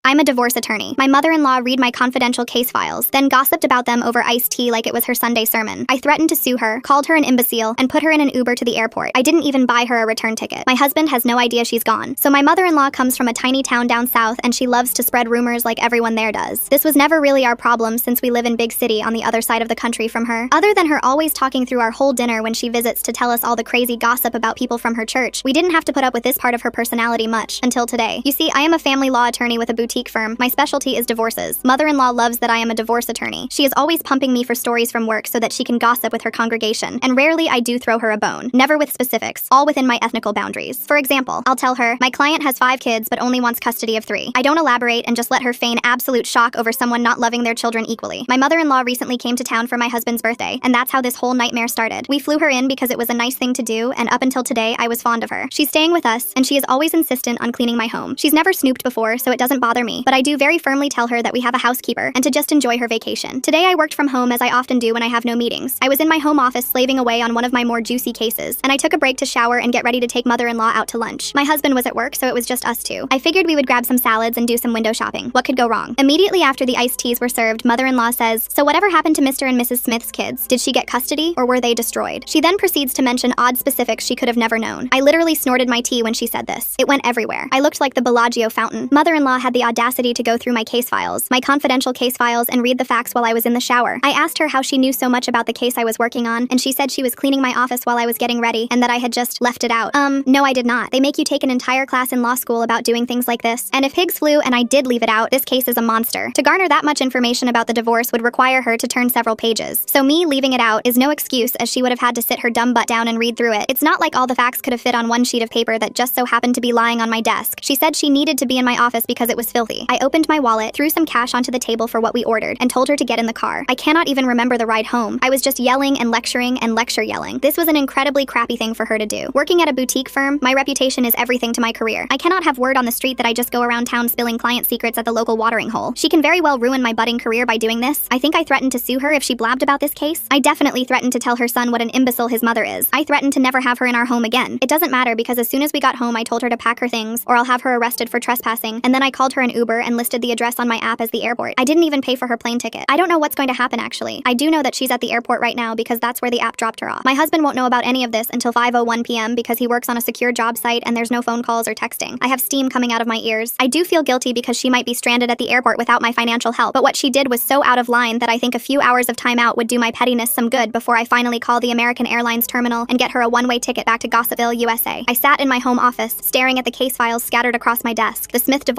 I'm a divorce attorney. My mother-in-law read my confidential case files, then gossiped about them over iced tea like it was her Sunday sermon. I threatened to sue her, called her an imbecile, and put her in an Uber to the airport. I didn't even buy her a return ticket. My husband has no idea she's gone. So my mother-in-law comes from a tiny town down south and she loves to spread rumors like everyone there does. This was never really our problem since we live in big city on the other side of the country from her. Other than her always talking through our whole dinner when she visits to tell us all the crazy gossip about people from her church, we didn't have to put up with this part of her personality much until today. You see, I am a family law attorney with a boutique firm. My specialty is divorces. Mother-in-law loves that I am a divorce attorney. She is always pumping me for stories from work so that she can gossip with her congregation, and rarely I do throw her a bone. Never with specifics, all within my ethical boundaries. For example, I'll tell her, my client has 5 kids but only wants custody of 3. I don't elaborate and just let her feign absolute shock over someone not loving their children equally. My mother-in-law recently came to town for my husband's birthday, and that's how this whole nightmare started. We flew her in because it was a nice thing to do, and up until today, I was fond of her. She's staying with us, and she is always insistent on cleaning my home. She's never snooped before, so it doesn't bother me, but I do very firmly tell her that we have a housekeeper and to just enjoy her vacation. Today I worked from home as I often do when I have no meetings. I was in my home office slaving away on one of my more juicy cases, and I took a break to shower and get ready to take mother-in-law out to lunch. My husband was at work, so it was just us two. I figured we would grab some salads and do some window shopping. What could go wrong? Immediately after the iced teas were served, mother-in-law says, "So whatever happened to Mr. and Mrs. Smith's kids? Did she get custody, or were they destroyed?" She then proceeds to mention odd specifics she could have never known. I literally snorted my tea when she said this. It went everywhere. I looked like the Bellagio fountain. Mother-in-law had the audacity to go through my case files, my confidential case files, and read the facts while I was in the shower. I asked her how she knew so much about the case I was working on, and she said she was cleaning my office while I was getting ready, and that I had just left it out. No, I did not. They make you take an entire class in law school about doing things like this, and if pigs flew and I did leave it out, this case is a monster. To garner that much information about the divorce would require her to turn several pages. So me leaving it out is no excuse, as she would have had to sit her dumb butt down and read through it. It's not like all the facts could have fit on one sheet of paper that just so happened to be lying on my desk. She said she needed to be in my office because it was filthy. I opened my wallet, threw some cash onto the table for what we ordered, and told her to get in the car. I cannot even remember the ride home. I was just yelling and lecturing and lecture yelling. This was an incredibly crappy thing for her to do. Working at a boutique firm, my reputation is everything to my career. I cannot have word on the street that I just go around town spilling client secrets at the local watering hole. She can very well ruin my budding career by doing this. I think I threatened to sue her if she blabbed about this case. I definitely threatened to tell her son what an imbecile his mother is. I threatened to never have her in our home again. It doesn't matter because as soon as we got home, I told her to pack her things or I'll have her arrested for trespassing, and then I called her an Uber and listed the address on my app as the airport. I didn't even pay for her plane ticket. I don't know what's going to happen actually. I do know that she's at the airport right now because that's where the app dropped her off. My husband won't know about any of this until 5:01 p.m. because he works on a secure job site and there's no phone calls or texting. I have steam coming out of my ears. I do feel guilty because she might be stranded at the airport without my financial help, but what she did was so out of line that I think a few hours of time out would do my pettiness some good before I finally call the American Airlines terminal and get her a one-way ticket back to Gossipville, USA. I sat in my home office, staring at the case files scattered across my desk. The Smith divorce